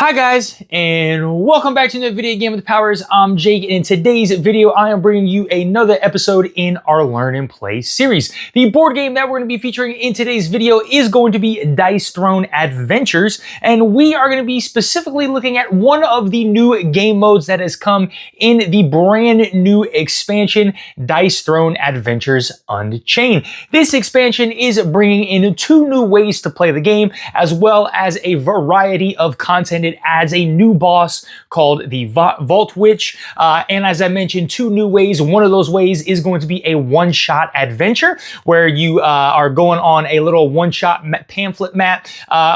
Hi guys, and welcome back to another video game with the Powers. I'm Jake, and in today's video, I am bringing you another episode in our Learn and Play series. The board game that we're going to be featuring in today's video is going to be Dice Throne Adventures, and we are going to be specifically looking at one of the new game modes that has come in the brand new expansion, Dice Throne Adventures Unchained. This expansion is bringing in 2 new ways to play the game, as well as a variety of content. It adds a new boss called the Vault Witch, and as I mentioned, 2 new ways. One of those ways is going to be a one-shot adventure where you are going on a little one-shot pamphlet map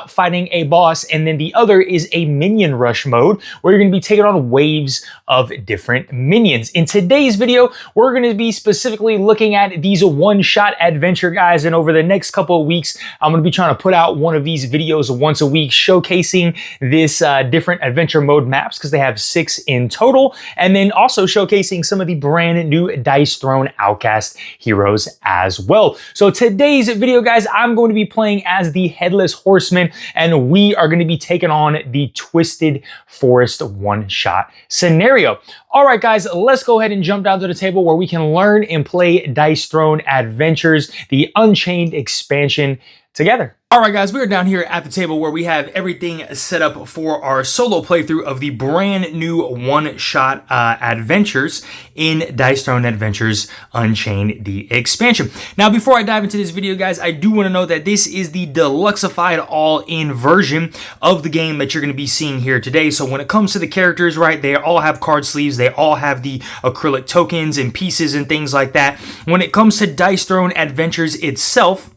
fighting a boss, and then the other is a minion rush mode where you're going to be taking on waves of different minions. In today's video, we're going to be specifically looking at these one-shot adventure guys, and over the next couple of weeks, I'm going to be trying to put out one of these videos once a week showcasing this different adventure mode maps, because they have 6 in total, and then also showcasing some of the brand new Dice Throne Outcast heroes as well. So today's video, guys, I'm going to be playing as the Headless Horseman, and we are going to be taking on the Twisted Forest one-shot scenario. All right, guys, let's go ahead and jump down to the table where we can learn and play Dice Throne Adventures, the Unchained expansion, together. All right, guys, we're down here at the table where we have everything set up for our solo playthrough of the brand new one-shot adventures in Dice Throne Adventures Unchained, the expansion. Now, before I dive into this video, guys, I do want to note that this is the deluxeified all-in version of the game that you're going to be seeing here today. So when it comes to the characters, right, they all have card sleeves, they all have the acrylic tokens and pieces and things like that. When it comes to Dice Throne Adventures itself,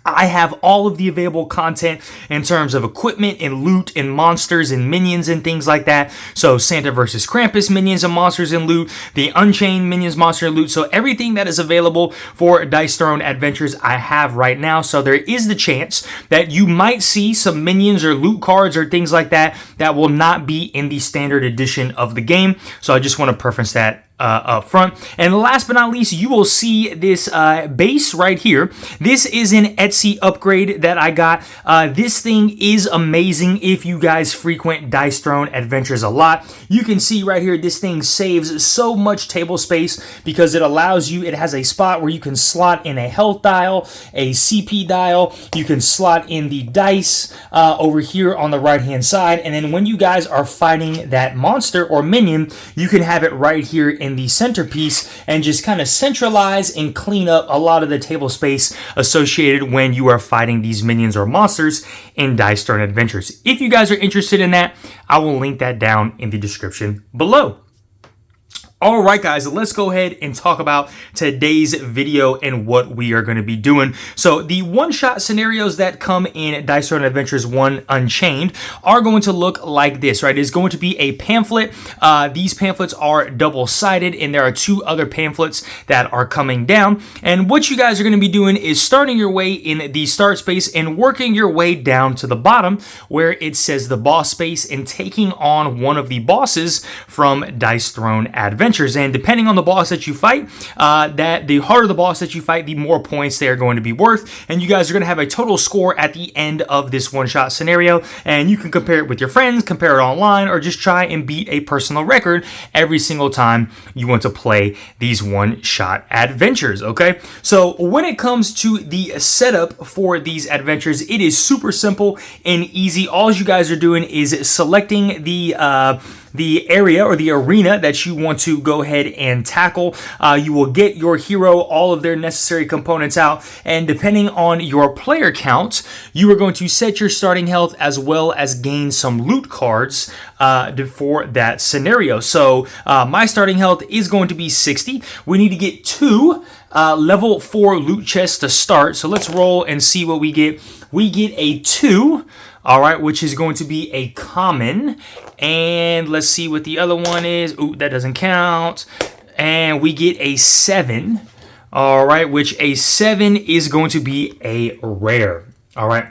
I have all of the available content in terms of equipment and loot and monsters and minions and things like that. So Santa versus Krampus minions and monsters and loot, the Unchained minions, monster and loot. So everything that is available for Dice Throne Adventures I have right now. So there is the chance that you might see some minions or loot cards or things like that that will not be in the standard edition of the game. So I just want to preference that up front. And last but not least, you will see this base right here. This is an Etsy upgrade that I got. This thing is amazing if you guys frequent Dice Throne Adventures a lot. You can see right here, this thing saves so much table space because it allows you, it has a spot where you can slot in a health dial, a CP dial, you can slot in the dice over here on the right hand side, and then when you guys are fighting that monster or minion, you can have it right here in the centerpiece and just kind of centralize and clean up a lot of the table space associated when you are fighting these minions or monsters in Dice Throne Adventures. If you guys are interested in that, I will link that down in the description below. All right, guys, let's go ahead and talk about today's video and what we are going to be doing. So the one-shot scenarios that come in Dice Throne Adventures 1 Unchained are going to look like this, right? It's going to be a pamphlet. These pamphlets are double-sided, and there are 2 other pamphlets that are coming down. And what you guys are going to be doing is starting your way in the start space and working your way down to the bottom where it says the boss space and taking on one of the bosses from Dice Throne Adventures. And depending on the boss that you fight, that the harder the boss that you fight, the more points they are going to be worth. And you guys are going to have a total score at the end of this one-shot scenario. And you can compare it with your friends, compare it online, or just try and beat a personal record every single time you want to play these one-shot adventures, okay? So when it comes to the setup for these adventures, it is super simple and easy. All you guys are doing is selecting the area or the arena that you want to go ahead and tackle. You will get your hero all of their necessary components out, and depending on your player count, you are going to set your starting health as well as gain some loot cards for that scenario. So my starting health is going to be 60. We need to get 2 level 4 loot chests to start. So let's roll and see what we get. We get a 2. All right, which is going to be a common. And let's see what the other one is. Ooh, that doesn't count. And we get a 7. All right, which a 7 is going to be a rare. All right.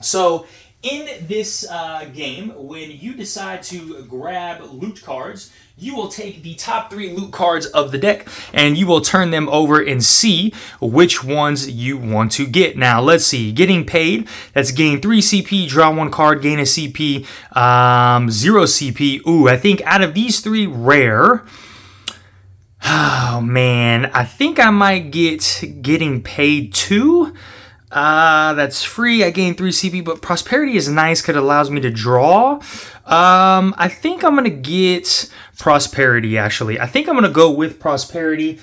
So In this game, when you decide to grab loot cards, you will take the top 3 loot cards of the deck and you will turn them over and see which ones you want to get. Now, let's see. Getting paid, that's gain 3 CP, draw 1 card, gain a CP, 0 CP. Ooh, I think out of these 3 rare... Oh, man. I think I might get getting paid 2. That's free. I gain 3 CP, but prosperity is nice because it allows me to draw. I think I'm going to get prosperity, actually. I think I'm going to go with prosperity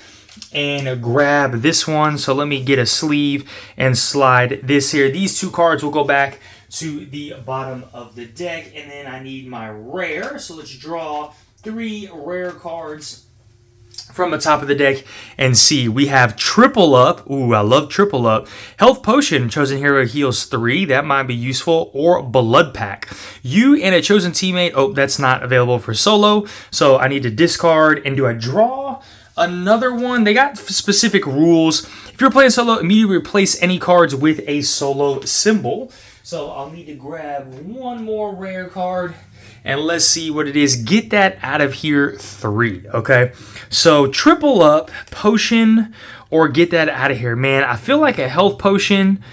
and grab this one. So let me get a sleeve and slide this here. These 2 cards will go back to the bottom of the deck. And then I need my rare. So let's draw 3 rare cards from the top of the deck and see. We have triple up. Ooh, I love triple up. Health potion, chosen hero heals 3. That might be useful. Or blood pack. You and a chosen teammate. Oh, that's not available for solo. So I need to discard. And do I draw another one? They got specific rules. If you're playing solo, immediately replace any cards with a solo symbol. So I'll need to grab one more rare card. And let's see what it is. Get that out of here 3, okay? So triple up, potion, or get that out of here. Man, I feel like a health potion,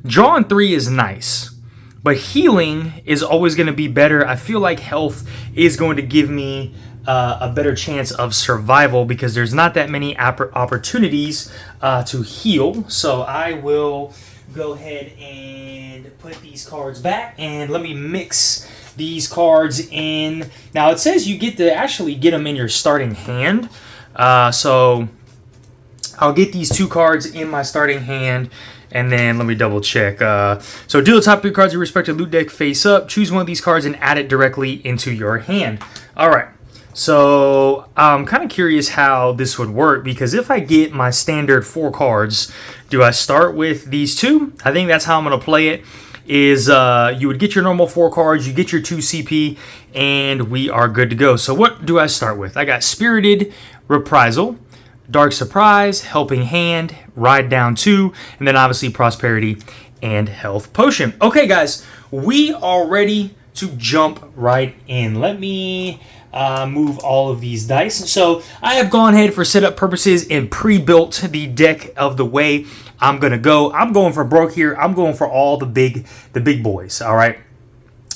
drawing 3 is nice. But healing is always going to be better. I feel like health is going to give me a better chance of survival because there's not that many opportunities to heal. So I will go ahead and put these cards back. And let me mix these cards in. Now it says you get to actually get them in your starting hand. So I'll get these 2 cards in my starting hand. And then let me double check. So deal the top 3 cards of your respective loot deck face up. Choose one of these cards and add it directly into your hand. All right. So I'm kind of curious how this would work because if I get my standard 4 cards, do I start with these 2? I think that's how I'm going to play it. Is you would get your normal 4 cards, you get your 2 CP, and we are good to go. So what do I start with? I got Spirited Reprisal, Dark Surprise, Helping Hand, Ride Down 2, and then obviously Prosperity and Health Potion. Okay, guys, we are ready to jump right in. Let me move all of these dice. So I have gone ahead for setup purposes and pre-built the deck of the way I'm gonna go. I'm going for broke here. I'm going for all the big boys. All right.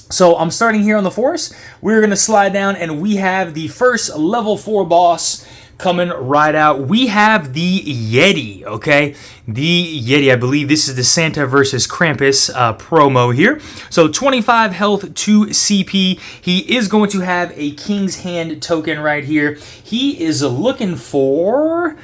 So I'm starting here on the forest. We're gonna slide down, and we have the first level 4 boss coming right out. We have the Yeti. Okay, the Yeti. I believe this is the Santa versus Krampus promo here. So 25 health, 2 CP. He is going to have a King's Hand token right here. He is looking for.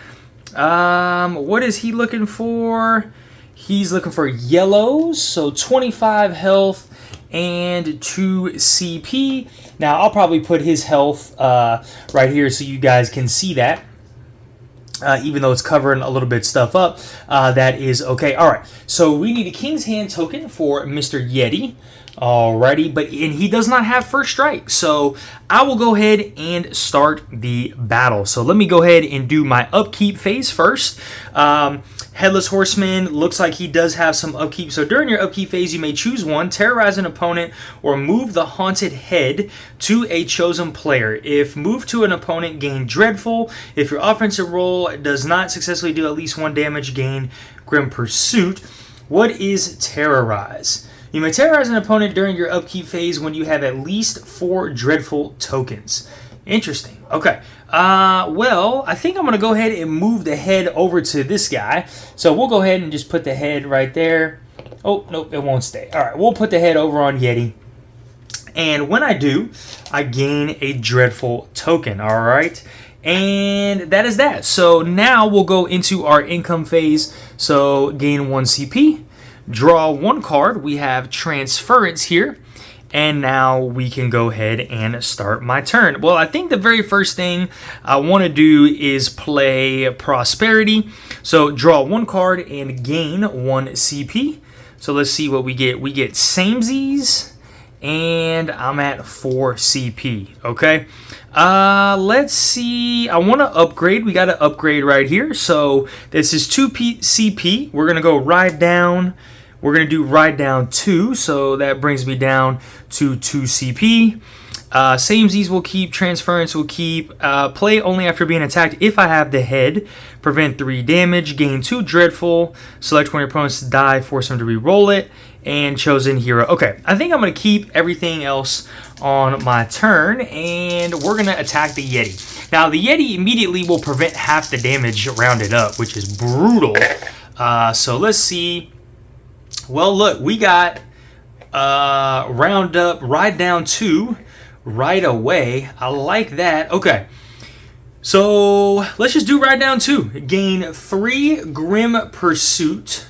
What is he looking for? He's looking for yellows, so 25 health and 2 CP. Now, I'll probably put his health right here so you guys can see that. Even though it's covering a little bit stuff up, that is okay. All right, so we need a King's Hand token for Mr. Yeti. Alrighty, and he does not have first strike, so I will go ahead and start the battle. So let me go ahead and do my upkeep phase first. Headless Horseman looks like he does have some upkeep. So during your upkeep phase, you may choose one, terrorize an opponent, or move the haunted head to a chosen player. If moved to an opponent, gain Dreadful. If your offensive roll does not successfully do at least 1 damage, gain Grim Pursuit. What is terrorize? You may terrorize an opponent during your upkeep phase when you have at least 4 Dreadful tokens. Interesting. Okay. Well, I think I'm going to go ahead and move the head over to this guy. So we'll go ahead and just put the head right there. Oh, nope, it won't stay. All right, we'll put the head over on Yeti. And when I do, I gain a Dreadful token. All right. And that is that. So now we'll go into our income phase. So gain 1 CP. Draw 1 card. We have Transference here. And now we can go ahead and start my turn. Well, I think the very first thing I want to do is play Prosperity. So draw 1 card and gain 1 CP. So let's see what we get. We get Samesies. And I'm at 4 CP. Okay. Let's see. I want to upgrade. We got to upgrade right here. So this is 2 CP. We're going to go Ride Down. We're going to do ride down 2, so that brings me down to 2 CP. Samesies will keep, transference will keep, play only after being attacked if I have the head, prevent 3 damage, gain 2 dreadful, select one of your opponents to die, force them to re-roll it, and chosen hero. Okay, I think I'm going to keep everything else on my turn, and we're going to attack the Yeti. Now, the Yeti immediately will prevent half the damage rounded up, which is brutal. So let's see. Well, look, we got round up, ride down 2 right away. I like that. Okay, so let's just do ride down 2. Gain 3 Grim Pursuit.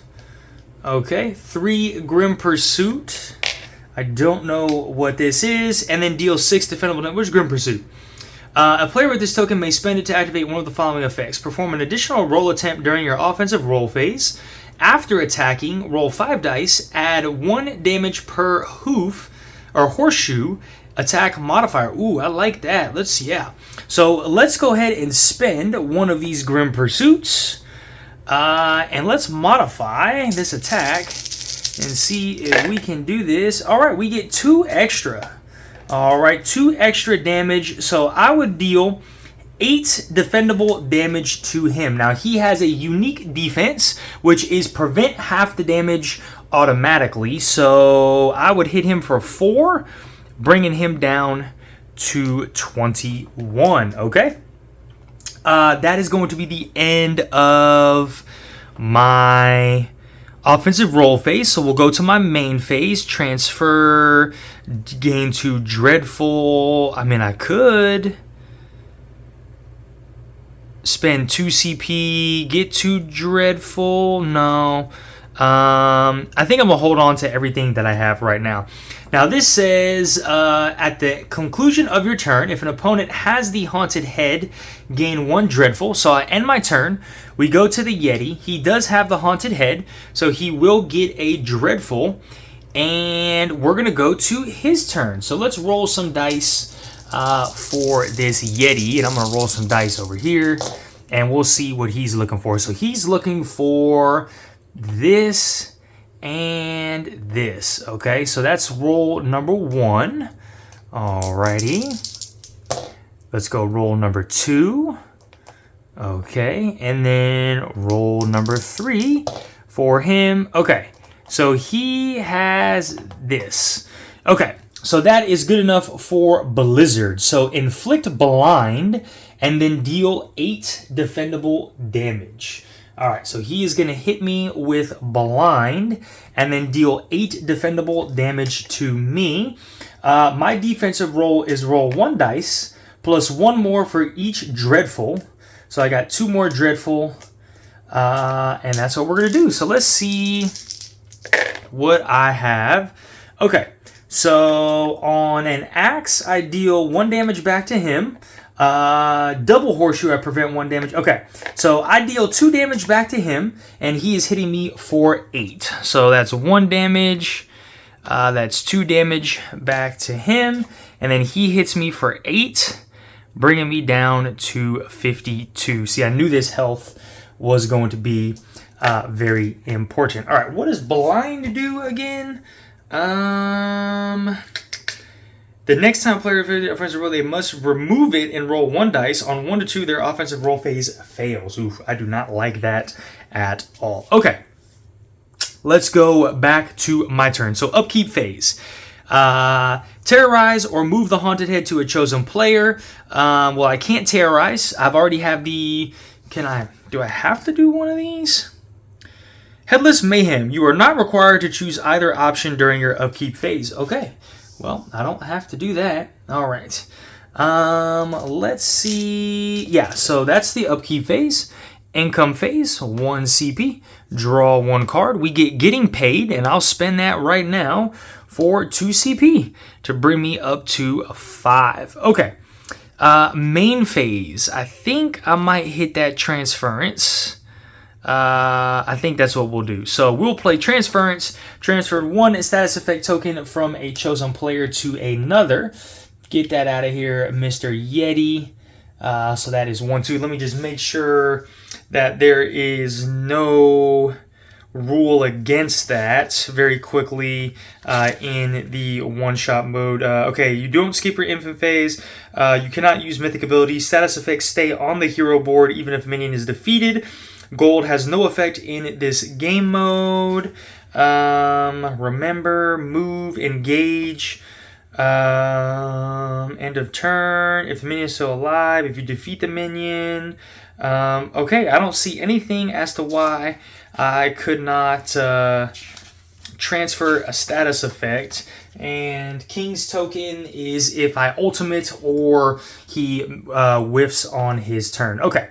Okay, 3 Grim Pursuit. I don't know what this is. And then deal 6 defendable damage. Where's Grim Pursuit? A player with this token may spend it to activate one of the following effects. Perform an additional roll attempt during your offensive roll phase. After attacking, roll 5 dice. Add 1 damage per hoof or horseshoe attack modifier. Ooh, I like that. So let's go ahead and spend one of these Grim Pursuits. And let's modify this attack and see if we can do this. All right, we get 2 extra. All right, 2 extra damage. So I would deal 8 defendable damage to him. Now, he has a unique defense, which is prevent half the damage automatically. So I would hit him for 4, bringing him down to 21. Okay, that is going to be the end of my offensive roll phase. So we'll go to my main phase, transfer, gain 2 dreadful. I mean, I could spend 2 CP, get 2 dreadful. No. I think I'm going to hold on to everything that I have right now. Now, this says, at the conclusion of your turn, if an opponent has the haunted head, gain 1 dreadful. So I end my turn. We go to the Yeti. He does have the haunted head, so he will get a dreadful. And we're going to go to his turn. So let's roll some dice for this Yeti. And I'm going to roll some dice over here, and we'll see what he's looking for. So he's looking for this and this. Okay, so that's roll number 1. Alrighty, let's go roll number 2. Okay, and then roll number 3 for him. Okay, so he has this. Okay, so that is good enough for Blizzard. So inflict blind and then deal 8 defendable damage. All right, so he is going to hit me with blind and then deal 8 defendable damage to me. My defensive roll is roll 1 dice plus 1 more for each dreadful. So I got 2 more dreadful, and that's what we're going to do. So let's see what I have. Okay, so on an axe, I deal 1 damage back to him. Double horseshoe, I prevent 1 damage. Okay, so I deal 2 damage back to him, and he is hitting me for 8. So that's 1 damage. That's 2 damage back to him, and then he hits me for 8, bringing me down to 52. See, I knew this health was going to be very important. All right, what does blind do again? The next time a player offensive roll, they must remove it and roll 1 dice. On 1 to 2, their offensive roll phase fails. Oof, I do not like that at all. Okay, let's go back to my turn. So upkeep phase. Terrorize or move the haunted head to a chosen player. Well, I can't terrorize. I've already have the... Do I have to do one of these? Headless Mayhem. You are not required to choose either option during your upkeep phase. Okay. Well, I don't have to do that. All right. Let's see. Yeah, so that's the upkeep phase. Income phase, 1 CP. Draw 1 card. We get getting paid, and I'll spend that right now for 2 CP to bring me up to 5. Okay. Main phase. I think I might hit that transference. I think that's what we'll do. So we'll play transference. Transfer 1 status effect token from a chosen player to another. Get that out of here, Mr. Yeti. So that is 1, 2. Let me just make sure that there is no rule against that very quickly in the one-shot mode. Okay, you don't skip your infant phase. You cannot use mythic abilities. Status effects stay on the hero board even if minion is defeated. Gold has no effect in this game mode. Remember, move, engage. End of turn. If the minion is still alive, if you defeat the minion. Okay, I don't see anything as to why I could not transfer a status effect. And King's token is if I ultimate or he whiffs on his turn. Okay,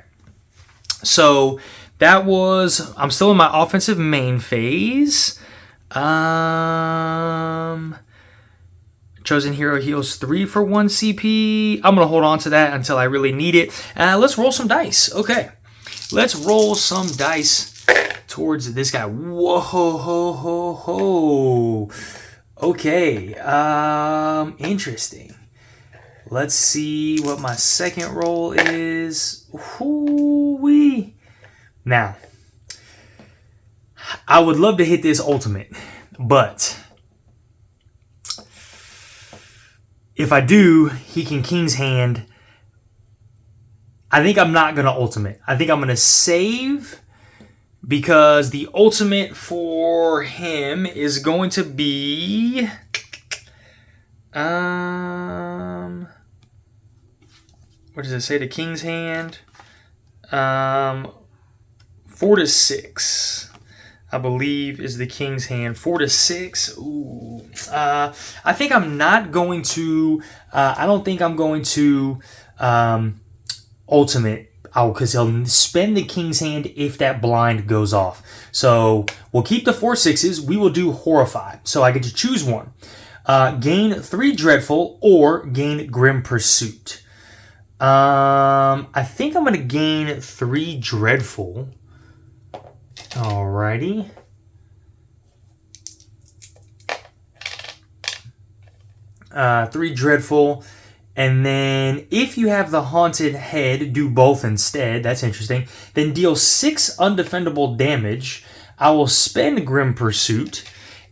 so that was, I'm still in my offensive main phase. Chosen hero heals 3 for 1 CP. I'm going to hold on to that until I really need it. Let's roll some dice. Okay. Let's roll some dice towards this guy. Whoa, ho, ho, ho. Okay. Interesting. Let's see what my second roll is. Hoo-wee. Now, I would love to hit this ultimate, but if I do, he can King's Hand. I think I'm not going to ultimate. I think I'm going to save because the ultimate for him is going to be what does it say? The King's Hand? 4 to 6. I believe is the King's Hand. 4 to 6. Ooh. I think I'm not going to. I don't think I'm going to ultimate. Because he'll spend the King's Hand if that blind goes off. So we'll keep the 4 6s. We will do Horrify. So I get to choose one. Gain 3 Dreadful or gain Grim Pursuit. I think I'm going to gain 3 Dreadful. Alrighty. Three Dreadful. And then if you have the Haunted Head, do both instead. That's interesting. Then deal 6 undefendable damage. I will spend Grim Pursuit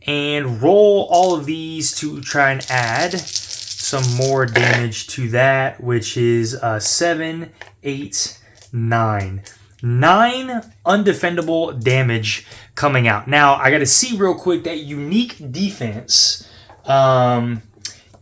and roll all of these to try and add some more damage to that, which is 7, 8, 9. 9 undefendable damage coming out. Now, I got to see real quick that unique defense.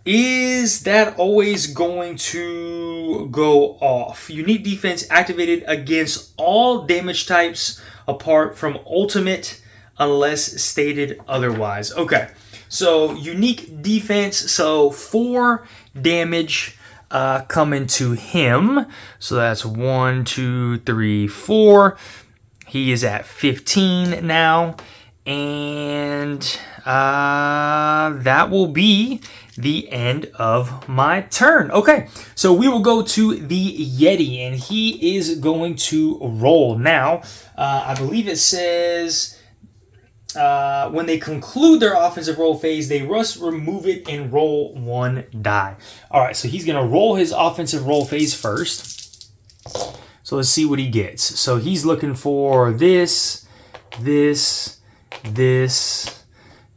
Is that always going to go off? Unique defense activated against all damage types apart from ultimate unless stated otherwise. Okay, so unique defense. So 4 damage coming to him. So that's 1, 2, 3, 4. He is at 15 now. And that will be the end of my turn. Okay, so we will go to the Yeti, and he is going to roll. Now, I believe it says when they conclude their offensive roll phase, they must remove it and roll 1 die. All right, so he's going to roll his offensive roll phase first. So let's see what he gets. So he's looking for this,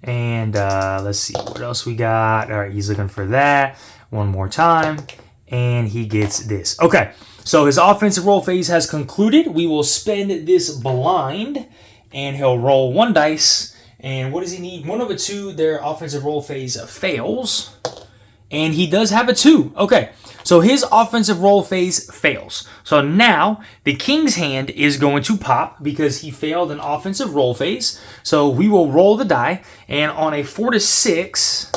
and let's see what else we got. All right, he's looking for that one more time, and he gets this. Okay, so his offensive roll phase has concluded. We will spend this blind, and he'll roll 1 dice. And what does he need? 1 of a 2. Their offensive roll phase fails, and he does have a 2. Okay, so his offensive roll phase fails. So now the King's Hand is going to pop because he failed an offensive roll phase. So we will roll the die, and on a 4 to 6,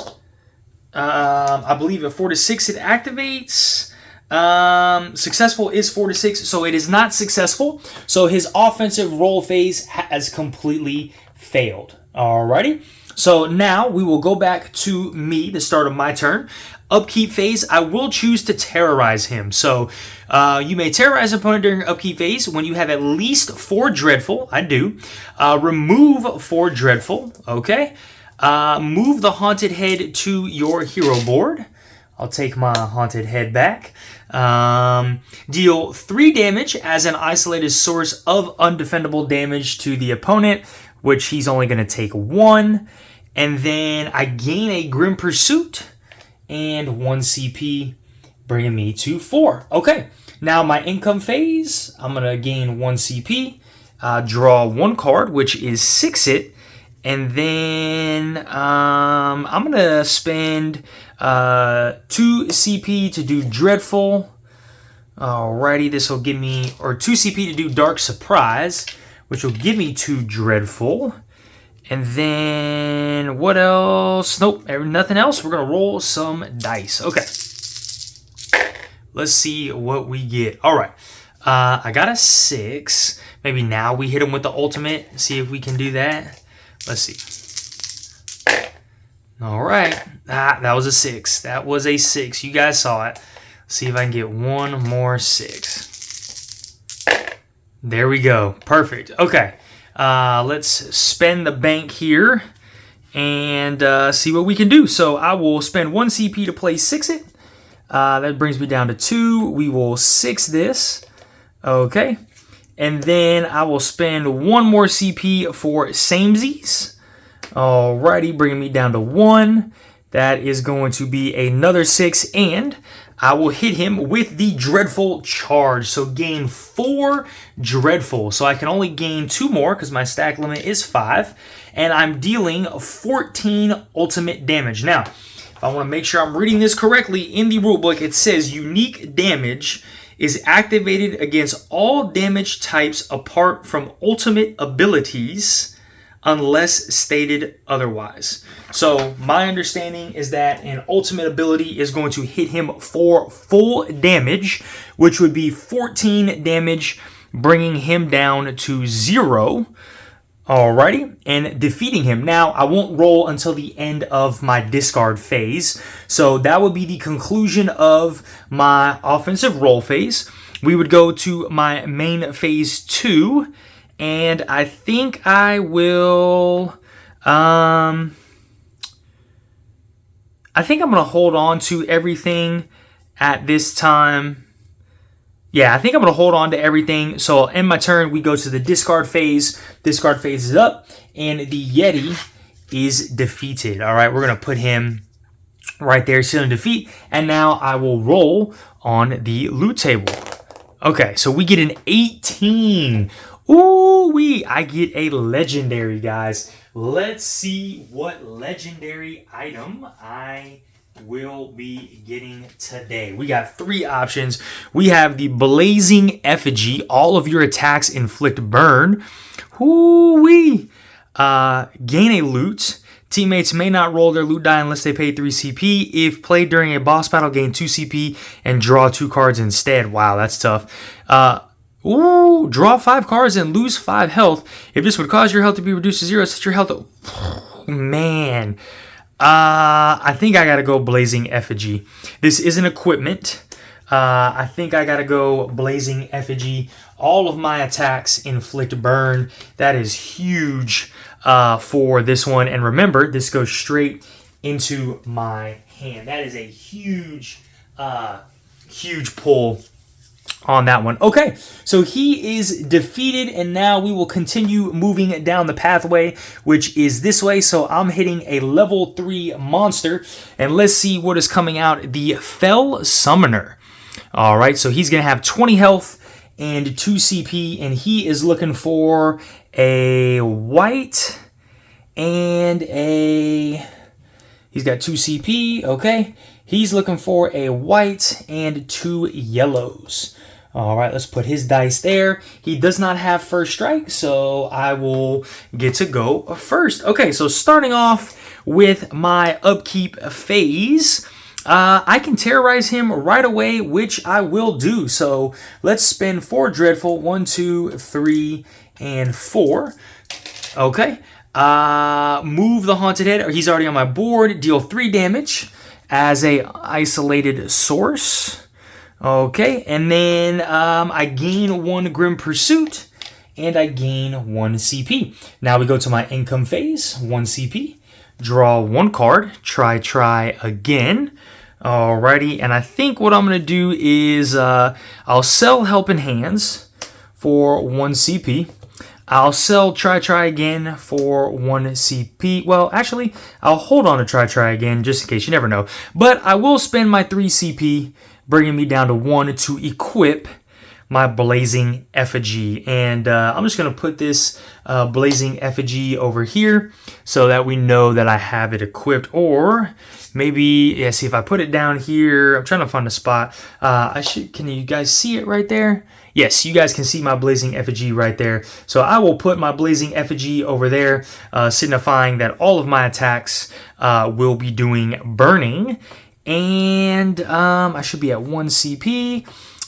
I believe at 4 to 6 it activates. Successful is 4 to 6, so it is not successful. So his offensive roll phase has completely failed. Alrighty. So now we will go back to me, the start of my turn. Upkeep phase, I will choose to terrorize him. So you may terrorize an opponent during upkeep phase when you have at least 4 Dreadful. I do. Remove 4 Dreadful. Okay. Move the Haunted Head to your hero board. I'll take my Haunted Head back. Deal 3 damage as an isolated source of undefendable damage to the opponent which he's only going to take 1. And then I gain a Grim Pursuit and 1 CP, bringing me to 4. Okay, now my income phase, I'm going to gain 1 CP, draw 1 card, which is 6-it, and then I'm going to spend 2 CP to do Dreadful. Alrighty, this will give me, or 2 CP to do Dark Surprise, which will give me 2 Dreadful. And then, what else? Nope, nothing else. We're going to roll some dice. Okay. Let's see what we get. All right. I got a 6. Maybe now we hit him with the ultimate. See if we can do that. Let's see. All right. That was a 6. That was a 6. You guys saw it. Let's see if I can get one more 6. There we go. Perfect. Okay. Let's spend the bank here and see what we can do. So I will spend 1 CP to play 6-it. That brings me down to 2. We will 6 this. Okay. And then I will spend 1 more CP for samesies. Alrighty, bringing me down to 1. That is going to be another 6. And I will hit him with the Dreadful Charge. So gain 4 Dreadful. So I can only gain 2 more because my stack limit is 5. And I'm dealing 14 ultimate damage. Now, if I want to make sure I'm reading this correctly, in the rulebook it says unique damage is activated against all damage types apart from ultimate abilities unless stated otherwise. So my understanding is that an ultimate ability is going to hit him for full damage, which would be 14 damage, bringing him down to 0. Alrighty, and defeating him. Now, I won't roll until the end of my discard phase, so that would be the conclusion of my offensive roll phase. We would go to my main phase 2, and I think I will, I think I'm going to hold on to everything at this time. Yeah, I think I'm going to hold on to everything. So I'll end my turn. We go to the discard phase. Discard phase is up, and the Yeti is defeated. All right, we're going to put him right there, sealing defeat. And now I will roll on the loot table. Okay, so we get an 18. Ooh-wee, I get a legendary, guys. Let's see what legendary item I will be getting today. We got 3 options. We have the Blazing Effigy. All of your attacks inflict burn. Ooh-wee. Gain a loot. Teammates may not roll their loot die unless they pay 3 CP. If played during a boss battle, gain 2 CP and draw 2 cards instead. Wow, that's tough. Draw 5 cards and lose 5 health. If this would cause your health to be reduced to 0, set your health to... Man. I think I gotta go Blazing Effigy. This is an equipment. I think I gotta go Blazing Effigy. All of my attacks inflict burn. That is huge for this one. And remember, this goes straight into my hand. That is a huge, huge pull on that one. Okay, so he is defeated, and now we will continue moving down the pathway, which is this way. So I'm hitting a level 3 monster, and let's see what is coming out. The Fell Summoner. All right, so he's going to have 20 health and 2 CP, and he is looking for a white and a... He's got 2 CP, okay. He's looking for a white and 2 yellows. All right, let's put his dice there. He does not have first strike, so I will get to go first. Okay, so starting off with my upkeep phase, I can terrorize him right away, which I will do. So let's spend 4 Dreadful. 1, 2, 3, and 4. Okay. Move the Haunted Head. He's already on my board. Deal 3 damage as a isolated source. Okay, and then I gain 1 Grim Pursuit, and I gain 1 CP. Now we go to my income phase, 1 CP. Draw 1 card, try again. Alrighty, and I think what I'm going to do is I'll sell Helping Hands for 1 CP. I'll sell try again for 1 CP. Well, actually, I'll hold on to try again just in case. You never know. But I will spend my 3 CP, bringing me down to 1 to equip my Blazing Effigy. And I'm just going to put this Blazing Effigy over here so that we know that I have it equipped. Or maybe, yeah, see if I put it down here. I'm trying to find a spot. Can you guys see it right there? Yes, you guys can see my Blazing Effigy right there. So I will put my Blazing Effigy over there, signifying that all of my attacks will be doing burning. And I should be at 1 CP.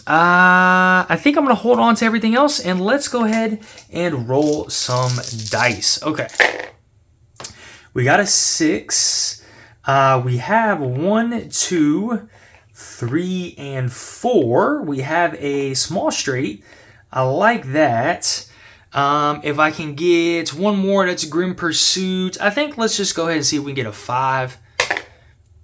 I think I'm going to hold on to everything else, and let's go ahead and roll some dice. Okay. We got a 6. We have 1, 2, 3, and 4. We have a small straight. I like that. If I can get one more, that's Grim Pursuit. I think let's just go ahead and see if we can get a 5.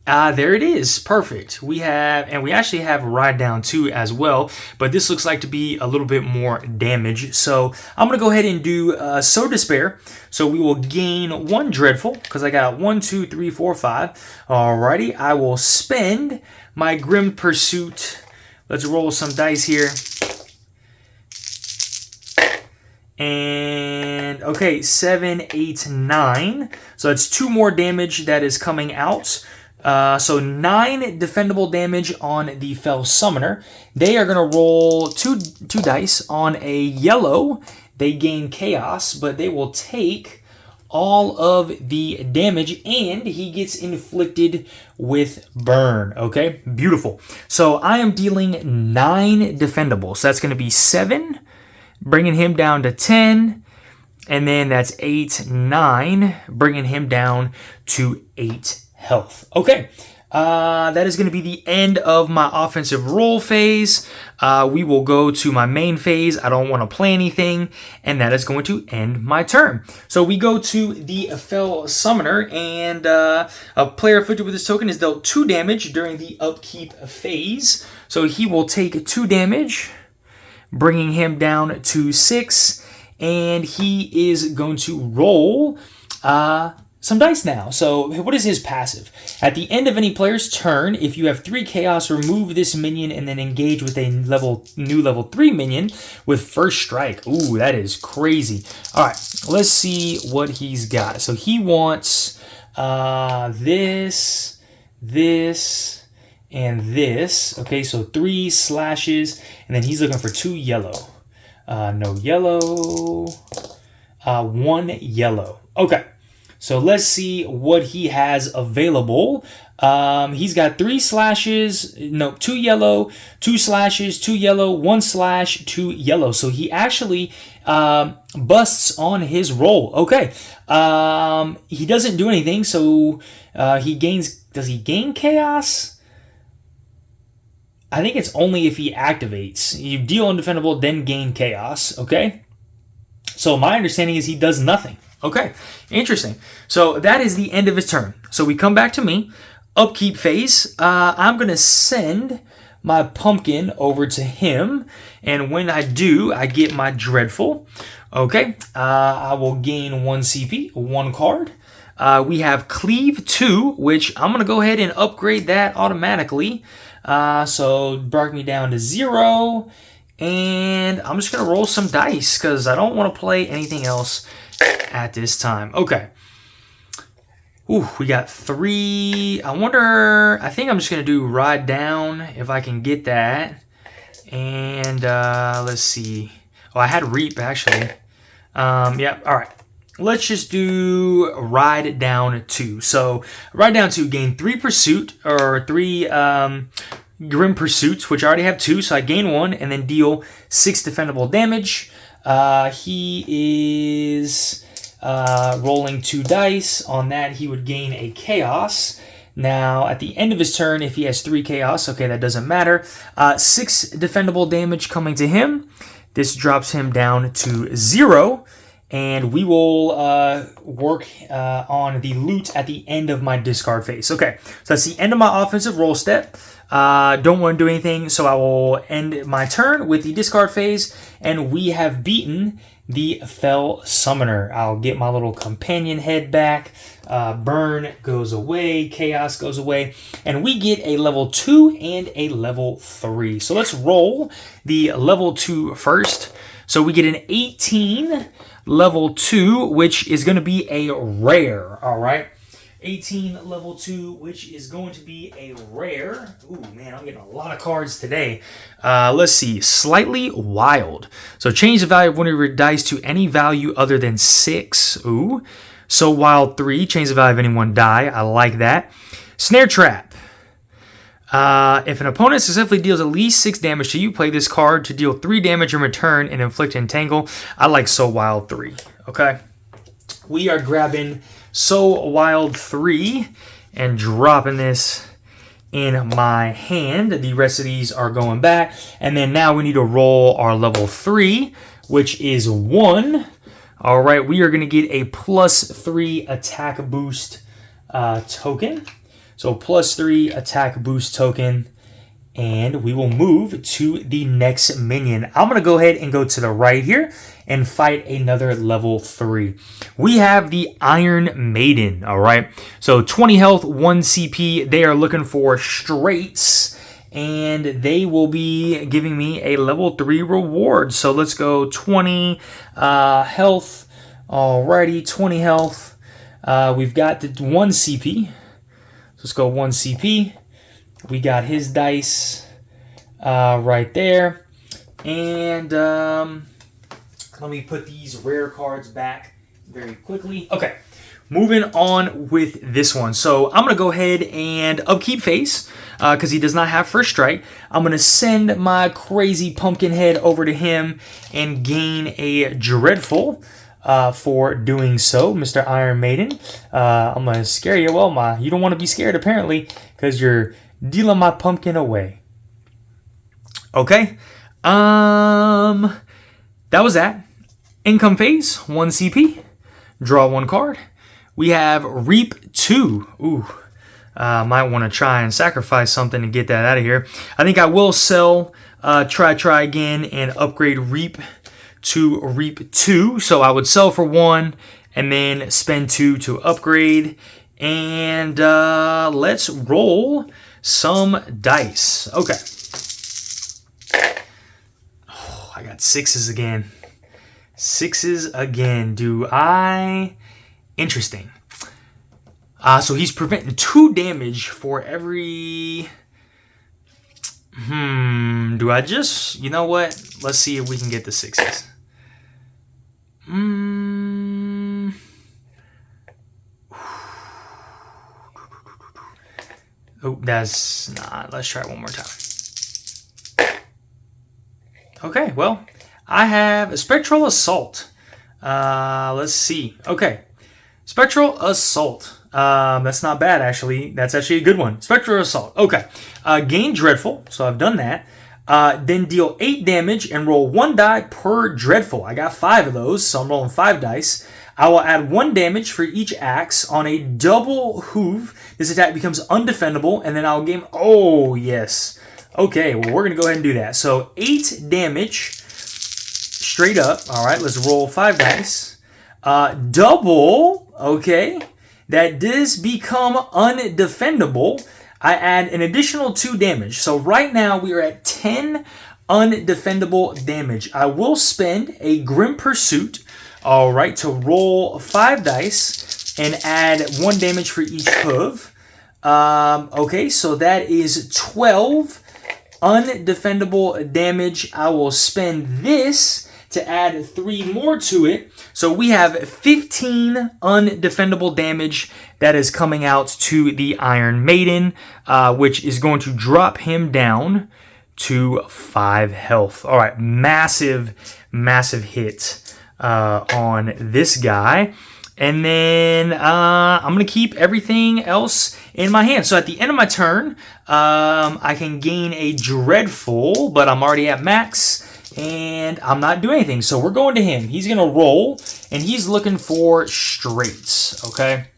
There it is. Perfect. We actually have Ride Down 2 as well, but this looks like to be a little bit more damage. So I'm going to go ahead and do Sow Despair. So we will gain 1 Dreadful, because I got 1, 2, 3, 4, 5. Alrighty. I will spend my Grim Pursuit. Let's roll some dice here. And, okay, 7, 8, 9. So that's 2 more damage that is coming out. So 9 defendable damage on the Fell Summoner. They are going to roll two dice. On a yellow, they gain Chaos, but they will take all of the damage, and he gets inflicted with Burn. Okay, beautiful. So I am dealing 9 defendable. So that's going to be 7, bringing him down to 10. And then that's 8, 9, bringing him down to 8 health. Okay, that is going to be the end of my offensive roll phase. We will go to my main phase. I don't want to play anything, and that is going to end my turn. So we go to the Fell Summoner, and a player afflicted with this token is dealt 2 damage during the upkeep phase. So he will take 2 damage, bringing him down to 6, and he is going to roll some dice now. So what is his passive? At the end of any player's turn, if you have 3 chaos, remove this minion and then engage with a new level 3 minion with first strike. Ooh, that is crazy. All right, let's see what he's got. So he wants this, and this. Okay, so 3 slashes, and then he's looking for 2 yellow. No yellow. 1 yellow. Okay. So let's see what he has available. He's got 3 slashes, no, 2 yellow, 2 slashes, 2 yellow, 1 slash, 2 yellow. So he actually busts on his roll. Okay. He doesn't do anything, so he gains, does he gain chaos? I think it's only if he activates. You deal undefendable, then gain chaos, okay? So my understanding is he does nothing. Okay, interesting. So that is the end of his turn. So we come back to me. Upkeep phase. I'm going to send my pumpkin over to him. And when I do, I get my Dreadful. Okay, I will gain 1 CP, 1 card. We have Cleave 2, which I'm going to go ahead and upgrade that automatically. So brought me down to 0. And I'm just going to roll some dice because I don't want to play anything else at this time. Okay. Ooh, we got 3. I think I'm just going to do Ride Down if I can get that. And let's see. Oh, I had Reap actually. Yeah, all right. Let's just do Ride Down 2. So Ride Down 2, gain 3 Pursuit, or 3 Grim Pursuits, which I already have 2, so I gain 1, and then deal 6 defendable damage. He is rolling 2 dice. On that, he would gain a Chaos. Now, at the end of his turn, if he has 3 Chaos, okay, that doesn't matter. 6 defendable damage coming to him. This drops him down to 0. And we will work on the loot at the end of my discard phase. Okay, so that's the end of my offensive roll step. Don't want to do anything, so I will end my turn with the discard phase, and we have beaten the Fell Summoner. I'll get my little companion head back. Burn goes away, Chaos goes away, and we get a level 2 and a level 3. So let's roll the level 2 first. So we get an 18 level 2, which is going to be a rare, all right? 18 level 2, which is going to be a rare. Ooh, man, I'm getting a lot of cards today. Let's see. Slightly Wild. So change the value of one of your dice to any value other than 6. Ooh. So Wild 3. Change the value of any one die. I like that. Snare Trap. If an opponent successfully deals at least 6 damage to you, play this card to deal 3 damage in return and inflict Entangle. I like So Wild 3. Okay. We are grabbing So Wild 3 and dropping this in my hand. The rest of these are going back. And then now we need to roll our level 3, which is 1. All right, we are going to get a +3 attack boost token. So +3 attack boost token. And we will move to the next minion. I'm going to go ahead and go to the right here and fight another level 3. We have the Iron Maiden, all right? So 20 health, 1 CP. They are looking for straights, and they will be giving me a level 3 reward. So let's go 20 health. Alrighty, 20 health. We've got the 1 CP. Let's go 1 CP. We got his dice right there. And let me put these rare cards back very quickly. Okay, moving on with this one. So I'm going to go ahead and upkeep phase because he does not have first strike. I'm going to send my crazy pumpkin head over to him and gain a dreadful for doing so, Mr. Iron Maiden. I'm going to scare you. Well, you don't want to be scared apparently because you're dealing my pumpkin away. Okay. That was that. Income phase, 1 CP. Draw 1 card. We have Reap 2. Ooh. Might want to try and sacrifice something to get that out of here. I think I will sell, try again, and upgrade Reap to Reap 2. So I would sell for 1 and then spend 2 to upgrade. And let's roll some dice. Okay. Oh, I got 6s again. 6s again. Do I? Interesting. So he's preventing 2 damage for every... Do I just... You know what? Let's see if we can get the 6s. Oh, that's not... Let's try it one more time. Okay, well, I have a Spectral Assault. Let's see. Okay. Spectral Assault. That's not bad, actually. That's actually a good one. Spectral Assault. Okay. Gain Dreadful. So I've done that. Then deal 8 damage and roll 1 die per Dreadful. I got 5 of those, so I'm rolling 5 dice. I will add 1 damage for each axe on a double hoof. This attack becomes undefendable, and then I'll gain... Oh, yes. Okay, well, we're going to go ahead and do that. So 8 damage straight up. All right, let's roll 5 dice. Double, okay. That does become undefendable. I add an additional 2 damage. So right now we are at 10 undefendable damage. I will spend a Grim Pursuit, all right, to roll 5 dice and add 1 damage for each hoof. Okay, so that is 12 undefendable damage. I will spend this to add 3 more to it. So we have 15 undefendable damage that is coming out to the Iron Maiden, which is going to drop him down to 5 health. All right, massive hit on this guy. And then I'm going to keep everything else in my hand. So at the end of my turn, I can gain a Dreadful, but I'm already at max. And I'm not doing anything. So we're going to him. He's going to roll. And he's looking for straights. Okay.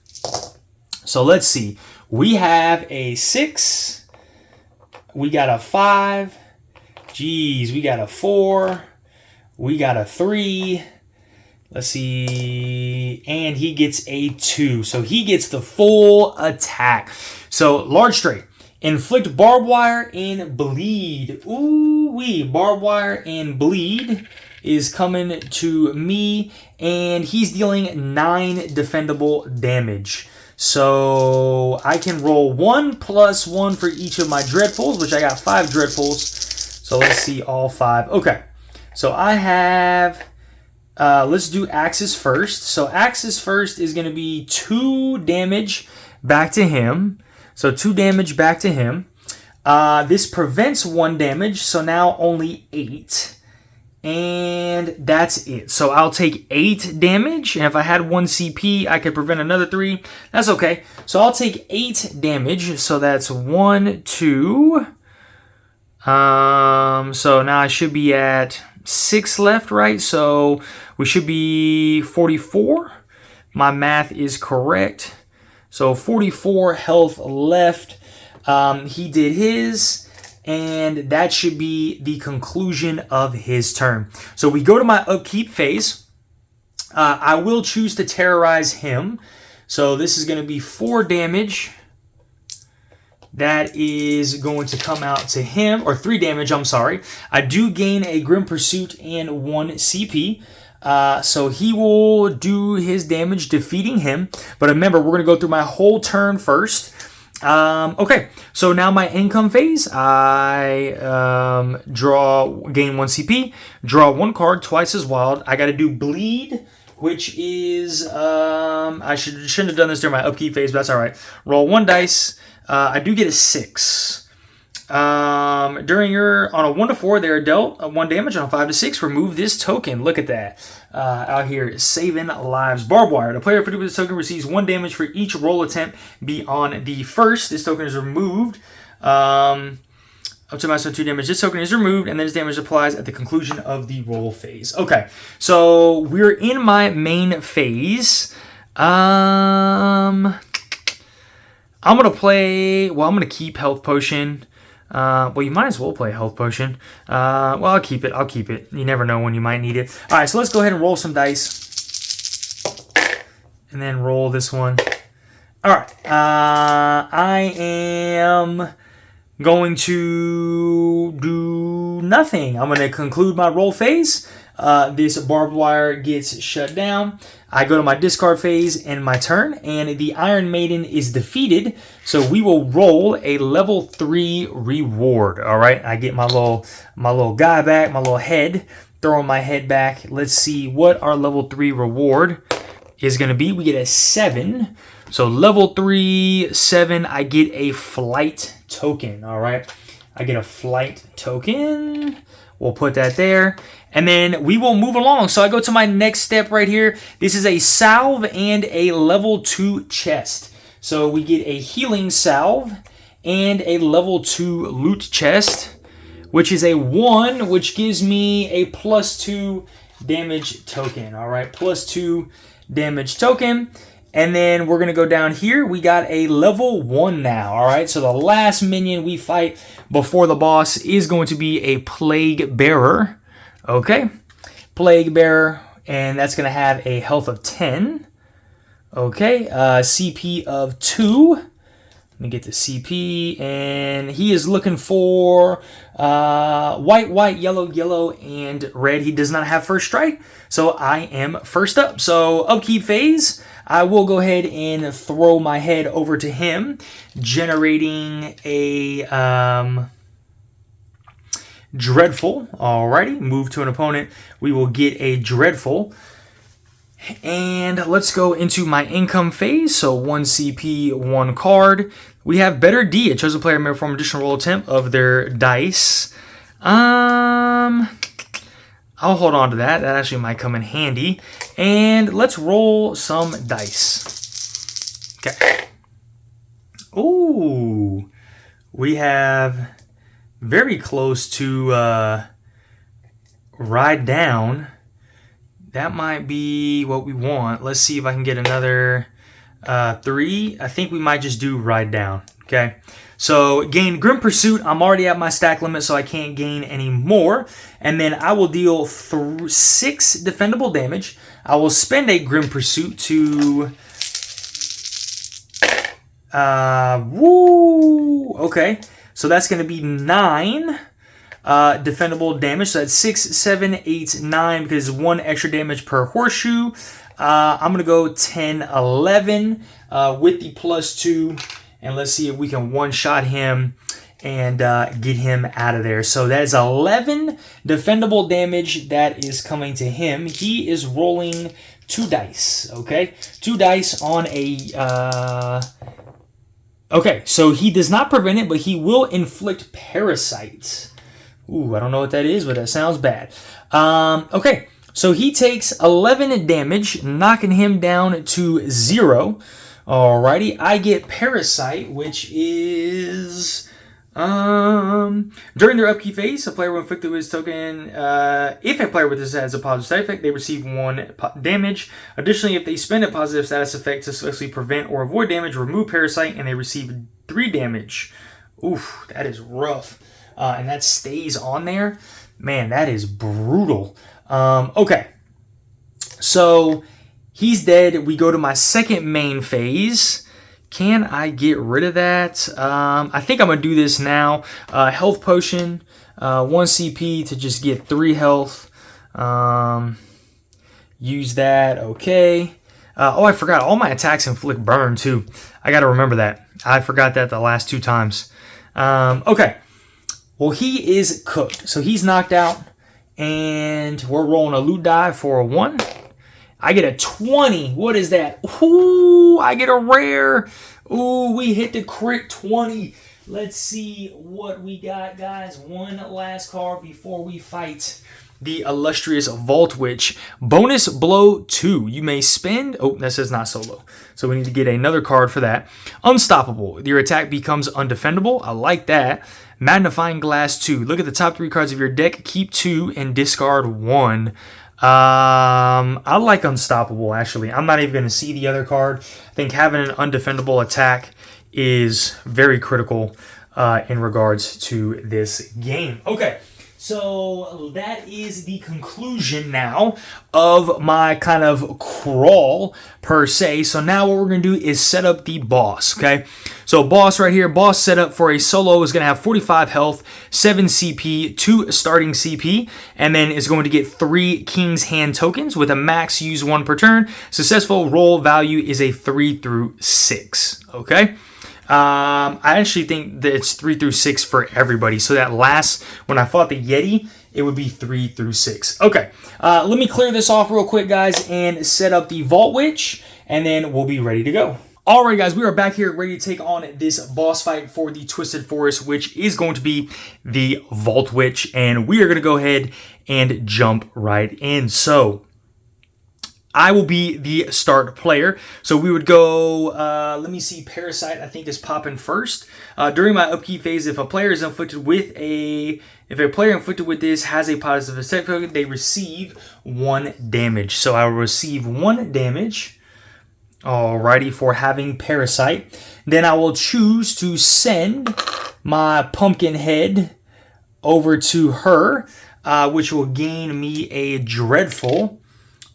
So let's see. We have a 6. We got a 5. Jeez, we got a 4. We got a 3. Let's see. And he gets a 2. So he gets the full attack. So large straight. Inflict barbed wire and bleed. Ooh-wee. Barbed wire and bleed is coming to me. And he's dealing 9 defendable damage. So I can roll 1 plus 1 for each of my dreadfuls, which I got 5 dreadfuls. So let's see all 5. Okay. So I have, let's do Axis first. So Axis first is going to be 2 damage back to him. So 2 damage back to him. This prevents 1 damage, so now only 8. And that's it. So I'll take 8 damage, and if I had 1 CP, I could prevent another 3. That's okay. So I'll take 8 damage, so that's 1, 2. So now I should be at 6 left, right? So we should be 44. My math is correct. So 44 health left. He did his, and that should be the conclusion of his turn. So we go to my upkeep phase. I will choose to terrorize him. So this is going to be 4 damage. That is going to come out to him, or 3 damage, I'm sorry. I do gain a Grim Pursuit and 1 CP. So he will do his damage defeating him. But remember, we're going to go through my whole turn first. Okay, so now my income phase. I gain 1 CP, draw 1 card, twice as wild. I got to do bleed, which is, I shouldn't have done this during my upkeep phase, but that's all right. Roll 1 dice. I do get a 6. On a 1 to 4, they are dealt 1 damage. On a 5 to 6, remove this token. Look at that. Out here, saving lives. Barbed wire. The player affected with this token receives 1 damage for each roll attempt beyond the first. This token is removed. Up to maximum 2 damage. This token is removed, and then its damage applies at the conclusion of the roll phase. Okay, so we're in my main phase. I'm going to play, well, I'm going to keep Health Potion. Well, you might as well play Health Potion. Well, I'll keep it. I'll keep it. You never know when you might need it. All right, so let's go ahead and roll some dice. And then roll this one. All right. I am going to do nothing. I'm going to conclude my roll phase. This barbed wire gets shut down. I go to my discard phase and my turn, and the Iron Maiden is defeated. So we will roll a level 3 reward. All right, I get my little guy back, my little head, throwing my head back. Let's see what our level 3 reward is going to be. We get a 7. So level 3, 7. I get a flight token. All right, I get a flight token. We'll put that there. And then we will move along. So I go to my next step right here. This is a salve and a level 2 chest. So we get a healing salve and a level 2 loot chest, which is a 1, which gives me a +2 damage token. All right, +2 damage token. And then we're going to go down here. We got a level 1 now. All right, so the last minion we fight before the boss is going to be a Plague Bearer. Okay, Plague Bearer, and that's going to have a health of 10. Okay, CP of 2. Let me get the CP, and he is looking for white, yellow, and red. He does not have first strike, so I am first up. So upkeep phase, I will go ahead and throw my head over to him, generating a Dreadful. Alrighty, move to an opponent. We will get a Dreadful. And let's go into my income phase. So 1 CP, 1 card. We have Better D. A chosen player may perform an additional roll attempt of their dice. I'll hold on to that. That actually might come in handy. And let's roll some dice. Okay. Ooh. We have very close to Ride Down. That might be what we want. Let's see if I can get another 3. I think we might just do Ride Down. Okay. So gain Grim Pursuit. I'm already at my stack limit, so I can't gain any more. And then I will deal 6 defendable damage. I will spend a Grim Pursuit to... Okay. So that's going to be 9 defendable damage. So that's 6, 7, 8, 9 because 1 extra damage per horseshoe. I'm going to go 10, 11 with the +2. And let's see if we can one-shot him and get him out of there. So that is 11 defendable damage that is coming to him. He is rolling 2 dice, okay? 2 dice on a... Okay, so he does not prevent it, but he will inflict parasites. Ooh, I don't know what that is, but that sounds bad. Okay, so he takes 11 damage, knocking him down to 0. Alrighty, I get Parasite, which is... during their upkeep phase, a player will inflict with his token. If a player with this has a positive side effect, they receive 1 damage. Additionally, if they spend a positive status effect to successfully prevent or avoid damage, remove Parasite, and they receive 3 damage. Oof, that is rough. And that stays on there. Man, that is brutal. Okay, so he's dead. We go to my second main phase. Can I get rid of that? I think I'm going to do this now. Health potion, 1 CP to just get 3 health. Use that, okay. Oh, I forgot. All my attacks inflict burn, too. I got to remember that. I forgot that the last 2 times. Okay. Well, he is cooked. So he's knocked out. And we're rolling a loot die for a 1. I get a 20. What is that? Ooh, I get a rare. Ooh, we hit the crit 20. Let's see what we got, guys. One last card before we fight the illustrious Vault Witch. Bonus blow 2. You may spend... Oh, that says not solo. So we need to get another card for that. Unstoppable. Your attack becomes undefendable. I like that. Magnifying Glass 2. Look at the top 3 cards of your deck. Keep 2 and discard 1. I like Unstoppable, actually. I'm not even going to see the other card. I think having an undefendable attack is very critical in regards to this game. Okay, so that is the conclusion now of my kind of crawl, per se. So now what we're going to do is set up the boss, okay? So boss right here, boss set up for a solo is going to have 45 health, 7 CP, 2 starting CP, and then is going to get 3 King's Hand tokens with a max use 1 per turn. Successful roll value is a 3 through 6, okay? I actually think that it's 3 through 6 for everybody. So that last, when I fought the Yeti, it would be 3 through 6. Okay, let me clear this off real quick, guys, and set up the Vault Witch, and then we'll be ready to go. Alright, guys, we are back here ready to take on this boss fight for the Twisted Forest, which is going to be the Vault Witch, and we are going to go ahead and jump right in. So I will be the start player. So we would go, let me see, Parasite I think is popping first. During my upkeep phase, if a player is inflicted with if a player inflicted with this has a positive effect, they receive 1 damage. So I will receive 1 damage, alrighty, for having Parasite. Then I will choose to send my pumpkin head over to her, which will gain me a Dreadful.